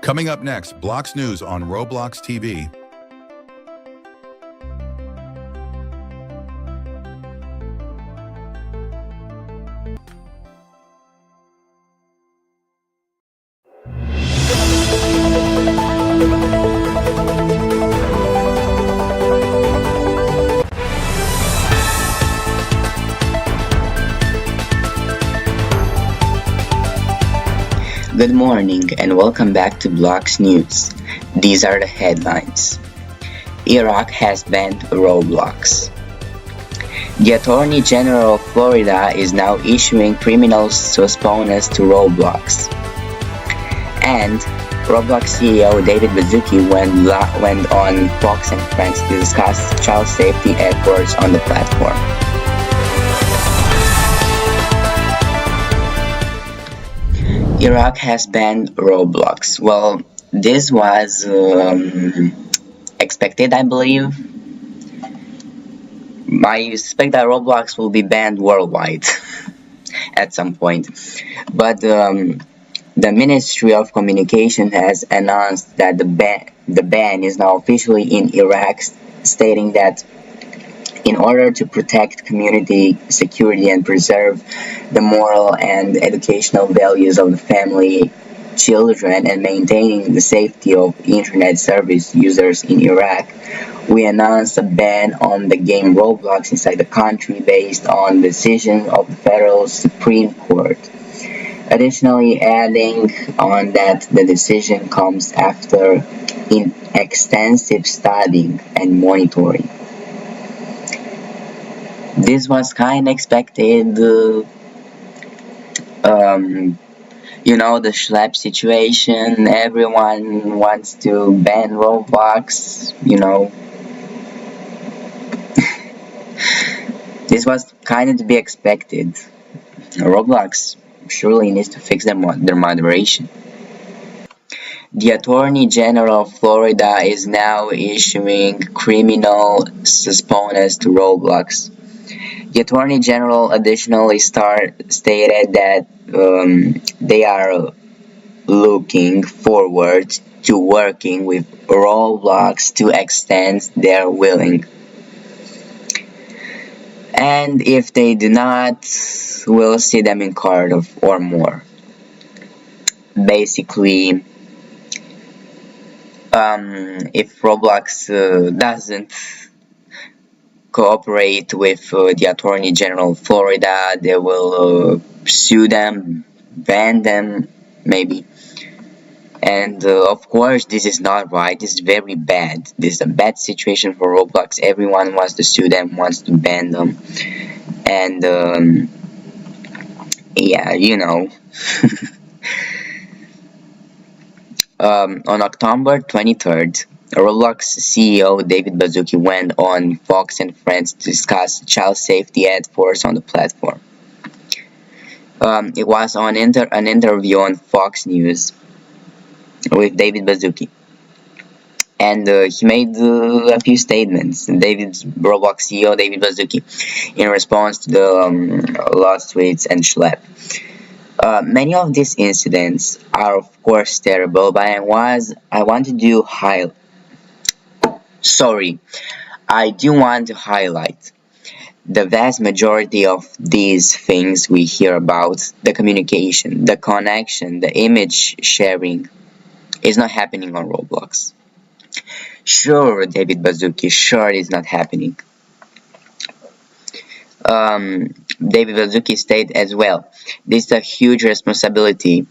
Coming up next, Blox News on Roblox TV. Good morning and welcome back to Blox News. These are the headlines. Iraq has banned Roblox. The Attorney General of Florida is now issuing criminal subpoenas to Roblox. And Roblox CEO David Baszucki went on Fox and Friends to discuss child safety efforts on the platform. Iraq has banned Roblox. Well, this was expected, I believe. I suspect that Roblox will be banned worldwide at some point. But the Ministry of Communication has announced that the ban is now officially in Iraq, stating that in order to protect community security and preserve the moral and educational values of the family, children, and maintaining the safety of internet service users in Iraq, we announced a ban on the game Roblox inside the country based on decision of the Federal Supreme Court. Additionally, adding on that the decision comes after extensive studying and monitoring. This was kind of expected, the schlep situation. Everyone wants to ban Roblox, This was kind of to be expected. Roblox surely needs to fix their moderation. The Attorney General of Florida is now issuing criminal subpoenas to Roblox. The Attorney General additionally stated that they are looking forward to working with Roblox to extend their willing. And if they do not, we'll see them in court or more. Basically, if Roblox doesn't cooperate with the Attorney General of Florida, they will sue them, ban them, maybe. And of course, this is not right. This is very bad. This is a bad situation for Roblox. Everyone wants to sue them, wants to ban them. And on October 23rd, Roblox CEO David Baszucki went on Fox and Friends to discuss child safety efforts on the platform. It was on an interview on Fox News with David Baszucki, and he made a few statements. Roblox CEO David Baszucki, in response to the lost tweets and schlep. Many of these incidents are of course terrible, but I do want to highlight the vast majority of these things we hear about, the communication, the connection, the image sharing, is not happening on Roblox. Sure, David Baszucki, sure it's not happening. David Baszucki stated as well, this is a huge responsibility,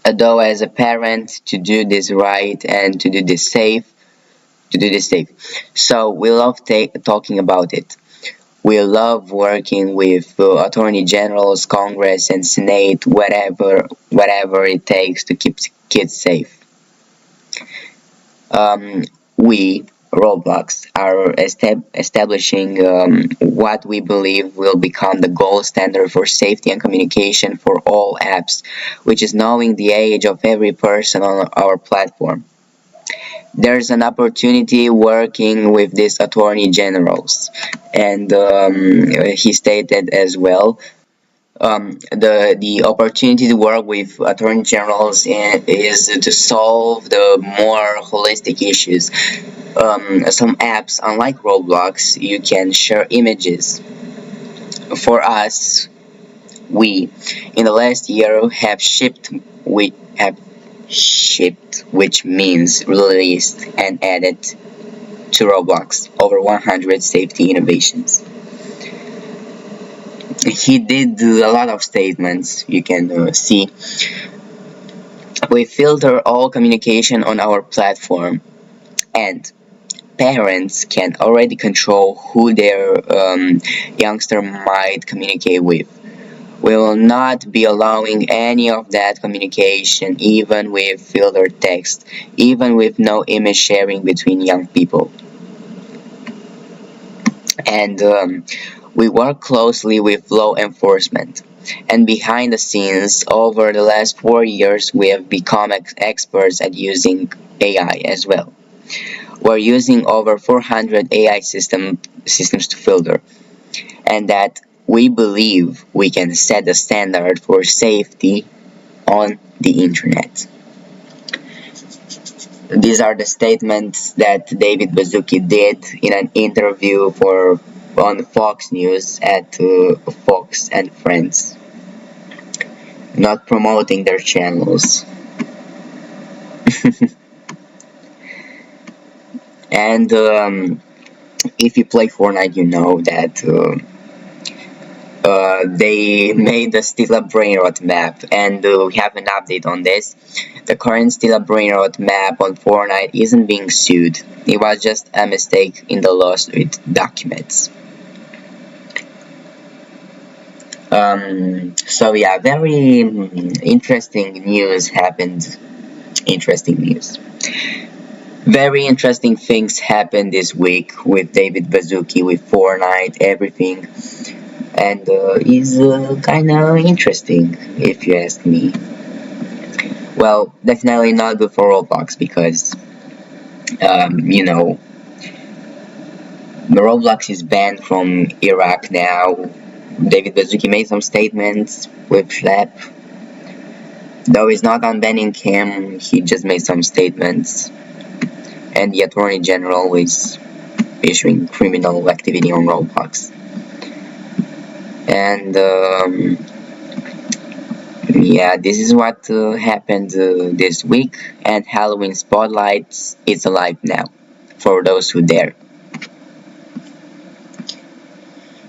though as a parent, to do this right and to do this safe. So we love talking about it. We love working with attorney generals, Congress, and Senate, whatever it takes to keep kids safe. We, Roblox, are establishing what we believe will become the gold standard for safety and communication for all apps, which is knowing the age of every person on our platform. there's an opportunity working with these attorney generals, and he stated as well, the opportunity to work with attorney generals is to solve the more holistic issues. Some apps, unlike Roblox, you can share images. For us, we in the last year have shipped, which means released and added to Roblox over 100 safety innovations. He did a lot of statements. You can see we filter all communication on our platform, and parents can already control who their youngster might communicate with. We will not be allowing any of that communication, even with filtered text, even with no image sharing between young people. And we work closely with law enforcement. And behind the scenes, over the last 4 years, we have become experts at using AI as well. We're using over 400 AI systems to filter, and that we believe we can set the standard for safety on the internet. These are the statements that David Baszucki did in an interview on Fox News at Fox and Friends, not promoting their channels. And if you play Fortnite, you know that they made the Stila Brainrot map, and we have an update on this. The current Stila Brainrot map on Fortnite isn't being sued. It was just a mistake in the lawsuit documents. So yeah, very interesting news happened. Interesting news. Very interesting things happened this week with David Baszucki, with Fortnite, everything. And is kind of interesting, if you ask me. Well, definitely not good for Roblox, because, Roblox is banned from Iraq now. David Baszucki made some statements with Schlapp. Though he's not unbanning him, he just made some statements. And the Attorney General is issuing criminal activity on Roblox. And yeah, this is what happened this week. And Halloween Spotlights is alive now, for those who dare.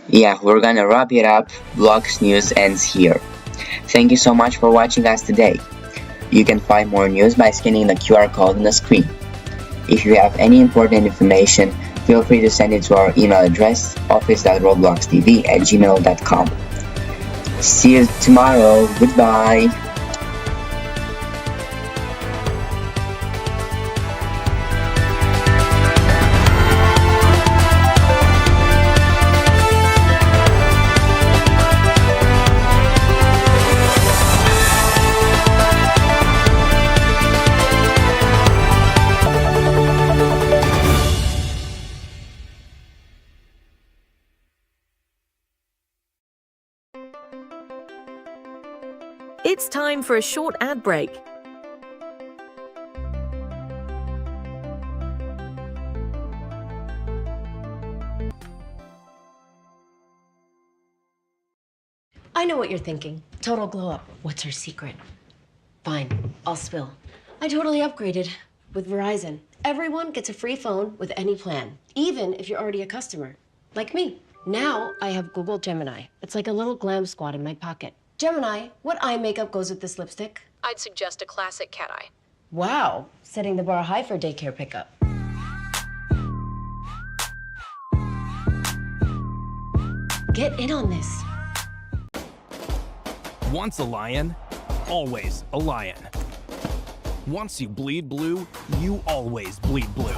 Yeah, we're gonna wrap it up. Vlogs News ends here. Thank you so much for watching us today. You can find more news by scanning the QR code on the screen. If you have any important information, feel free to send it to our email address, office.robloxtv@gmail.com. See you tomorrow. Goodbye. It's time for a short ad break. I know what you're thinking. Total glow up. What's her secret? Fine, I'll spill. I totally upgraded with Verizon. Everyone gets a free phone with any plan, even if you're already a customer, like me. Now I have Google Gemini. It's like a little glam squad in my pocket. Gemini, what eye makeup goes with this lipstick? I'd suggest a classic cat eye. Wow, setting the bar high for daycare pickup. Get in on this. Once a lion, always a lion. Once you bleed blue, you always bleed blue.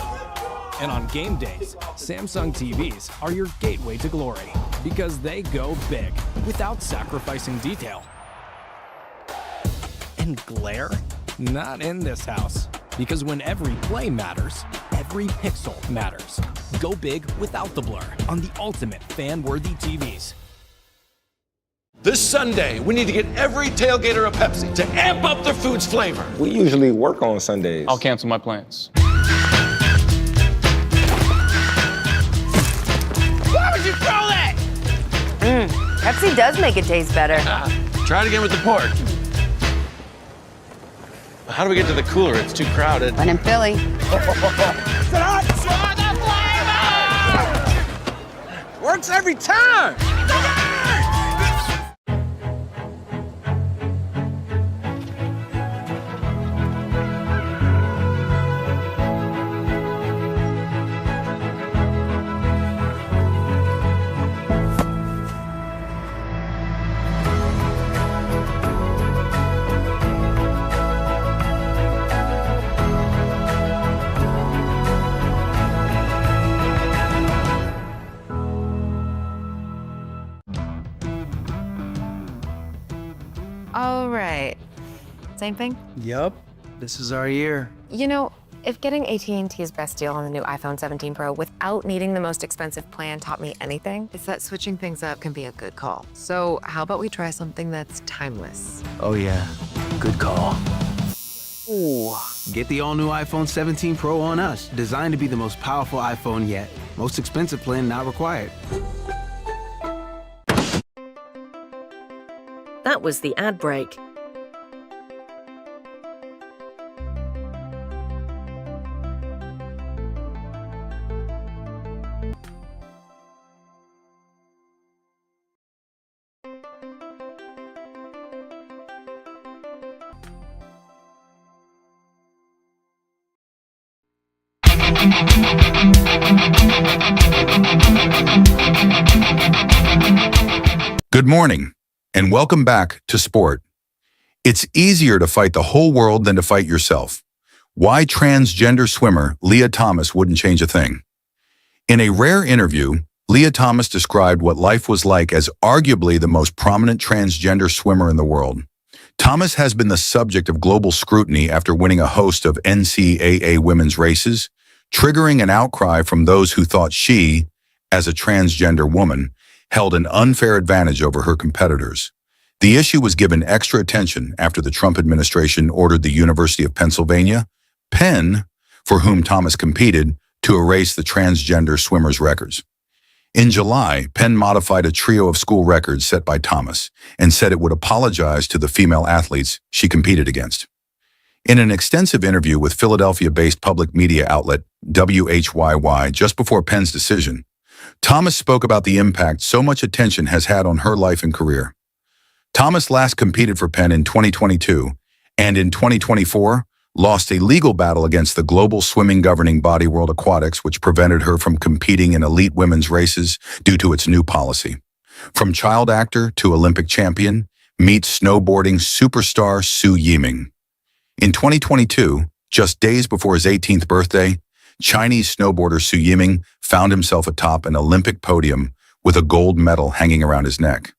And on game days, Samsung TVs are your gateway to glory because they go big without sacrificing detail. And glare? Not in this house, Because when every play matters, every pixel matters. Go big without the blur on the ultimate fan-worthy TVs. This Sunday, we need to get every tailgater a Pepsi to amp up their food's flavor. We usually work on Sundays. I'll cancel my plans. Why would you throw that? Pepsi does make it taste better. Try it again with the pork. How do we get to the cooler? It's too crowded. When in Philly. Works every time. All right. Same thing? Yup, this is our year. You know, if getting AT&T's best deal on the new iPhone 17 Pro without needing the most expensive plan taught me anything, it's that switching things up can be a good call. So how about we try something that's timeless? Oh yeah, good call. Ooh, get the all-new iPhone 17 Pro on us. Designed to be the most powerful iPhone yet. Most expensive plan not required. That was the ad break. Good morning, and welcome back to Sport. It's easier to fight the whole world than to fight yourself. Why transgender swimmer Leah Thomas wouldn't change a thing. In a rare interview, Leah Thomas described what life was like as arguably the most prominent transgender swimmer in the world. Thomas has been the subject of global scrutiny after winning a host of NCAA women's races, triggering an outcry from those who thought she, as a transgender woman, held an unfair advantage over her competitors. The issue was given extra attention after the Trump administration ordered the University of Pennsylvania, Penn, for whom Thomas competed, to erase the transgender swimmers' records. In July, Penn modified a trio of school records set by Thomas and said it would apologize to the female athletes she competed against. In an extensive interview with Philadelphia-based public media outlet WHYY just before Penn's decision, Thomas spoke about the impact so much attention has had on her life and career. Thomas last competed for Penn in 2022 and in 2024 lost a legal battle against the global swimming governing body World Aquatics, which prevented her from competing in elite women's races due to its new policy. From child actor to Olympic champion, meet snowboarding superstar Su Yiming. In 2022, just days before his 18th birthday, Chinese snowboarder Su Yiming found himself atop an Olympic podium with a gold medal hanging around his neck.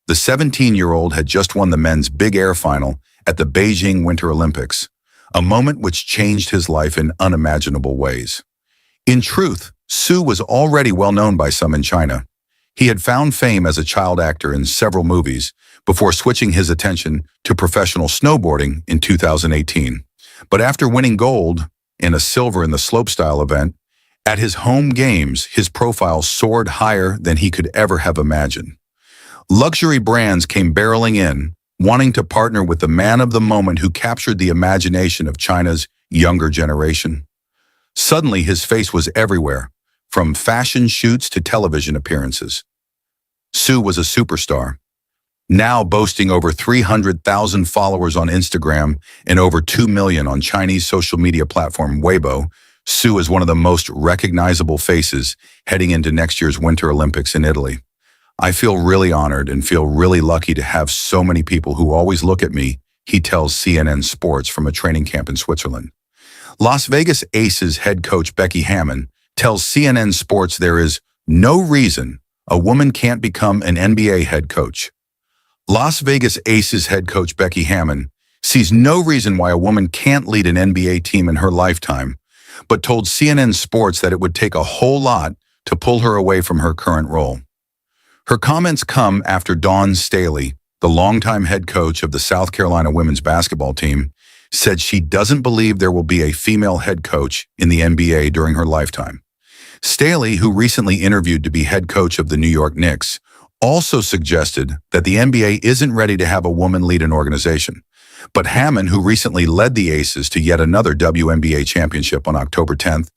The 17-year-old had just won the men's big air final at the Beijing Winter Olympics, a moment which changed his life in unimaginable ways. In truth, Su was already well known by some in China. He had found fame as a child actor in several movies before switching his attention to professional snowboarding in 2018. But after winning gold and a silver in the slopestyle event, at his home games, his profile soared higher than he could ever have imagined. Luxury brands came barreling in, wanting to partner with the man of the moment who captured the imagination of China's younger generation. Suddenly, his face was everywhere, from fashion shoots to television appearances. Su was a superstar, now boasting over 300,000 followers on Instagram and over 2 million on Chinese social media platform Weibo. Su is one of the most recognizable faces heading into next year's Winter Olympics in Italy. I feel really honored and feel really lucky to have so many people who always look at me, he tells CNN Sports from a training camp in Switzerland. Las Vegas Aces head coach Becky Hammon tells CNN Sports there is no reason a woman can't become an NBA head coach. Las Vegas Aces head coach Becky Hammon sees no reason why a woman can't lead an NBA team in her lifetime, but told CNN Sports that it would take a whole lot to pull her away from her current role. Her comments come after Dawn Staley, the longtime head coach of the South Carolina women's basketball team, said she doesn't believe there will be a female head coach in the NBA during her lifetime. Staley, who recently interviewed to be head coach of the New York Knicks, also suggested that the NBA isn't ready to have a woman lead an organization. But Hammond, who recently led the Aces to yet another WNBA championship on October 10th,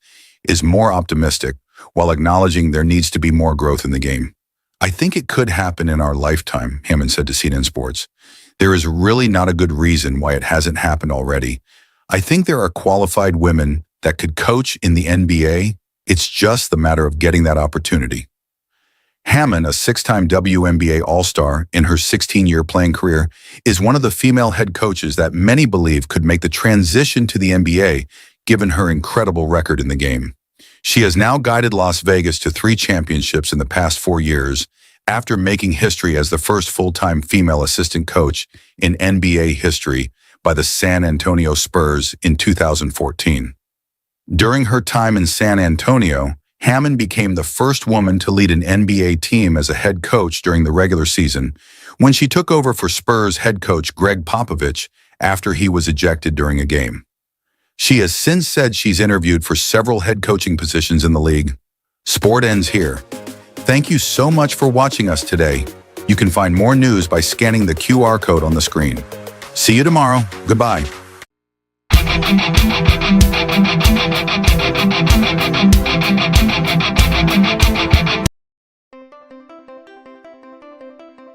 is more optimistic, while acknowledging there needs to be more growth in the game. I think it could happen in our lifetime, Hammond said to CNN Sports. There is really not a good reason why it hasn't happened already. I think there are qualified women that could coach in the NBA. It's just the matter of getting that opportunity. Hammond, a six-time WNBA All-Star in her 16-year playing career, is one of the female head coaches that many believe could make the transition to the NBA, given her incredible record in the game. She has now guided Las Vegas to 3 championships in the past 4 years, after making history as the first full-time female assistant coach in NBA history by the San Antonio Spurs in 2014. During her time in San Antonio, Hammond became the first woman to lead an NBA team as a head coach during the regular season when she took over for Spurs head coach Greg Popovich after he was ejected during a game. She has since said she's interviewed for several head coaching positions in the league. Sport ends here. Thank you so much for watching us today. You can find more news by scanning the QR code on the screen. See you tomorrow. Goodbye.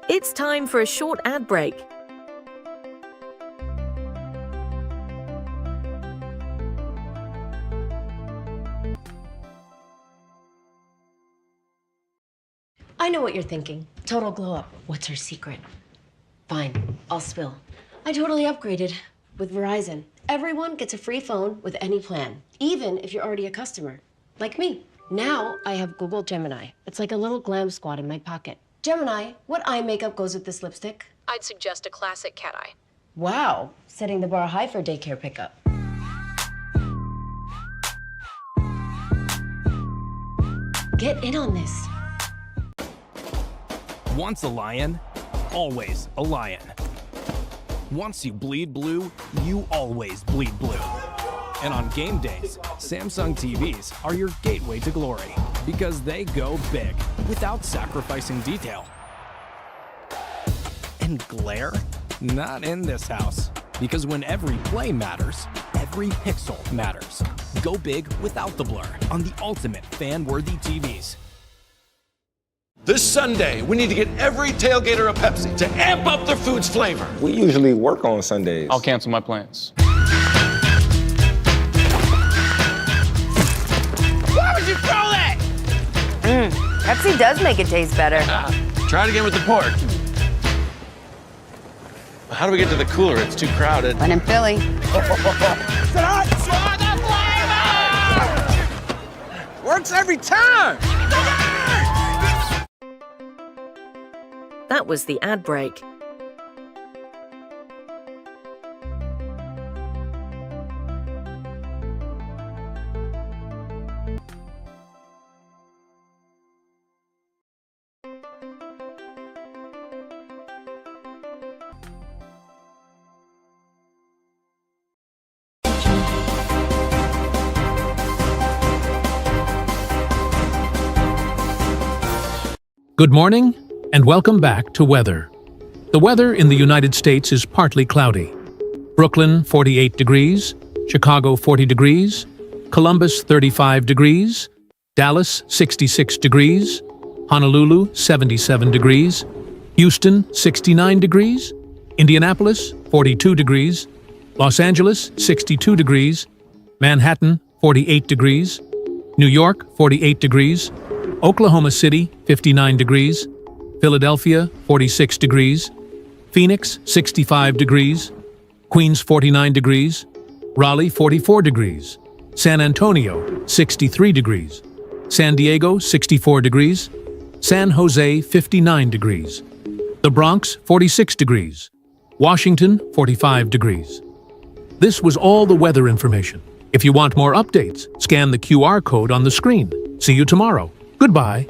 It's time for a short ad break. I know what you're thinking. Total glow up. What's her secret? Fine, I'll spill. I totally upgraded with Verizon. Everyone gets a free phone with any plan, even if you're already a customer, like me. Now I have Google Gemini. It's like a little glam squad in my pocket. Gemini, what eye makeup goes with this lipstick? I'd suggest a classic cat eye. Wow, setting the bar high for daycare pickup. Get in on this. Once a lion, always a lion. Once you bleed blue, you always bleed blue. And on game days, Samsung TVs are your gateway to glory because they go big without sacrificing detail. And glare? Not in this house. Because when every play matters, every pixel matters. Go big without the blur on the ultimate fan-worthy TVs. This Sunday, we need to get every tailgater a Pepsi to amp up their food's flavor. We usually work on Sundays. I'll cancel my plans. Why would you throw that? Pepsi does make it taste better. Try it again with the pork. How do we get to the cooler? It's too crowded. When in Philly. Works every time! That was the ad break. Good morning, and welcome back to weather. The weather in the United States is partly cloudy. Brooklyn, 48 degrees, Chicago, 40 degrees, Columbus, 35 degrees, Dallas, 66 degrees, Honolulu, 77 degrees, Houston, 69 degrees, Indianapolis, 42 degrees, Los Angeles, 62 degrees, Manhattan, 48 degrees, New York, 48 degrees, Oklahoma City, 59 degrees, Philadelphia, 46 degrees, Phoenix, 65 degrees, Queens, 49 degrees, Raleigh, 44 degrees, San Antonio, 63 degrees, San Diego, 64 degrees, San Jose, 59 degrees, the Bronx, 46 degrees, Washington, 45 degrees. This was all the weather information. If you want more updates, scan the QR code on the screen. See you tomorrow. Goodbye.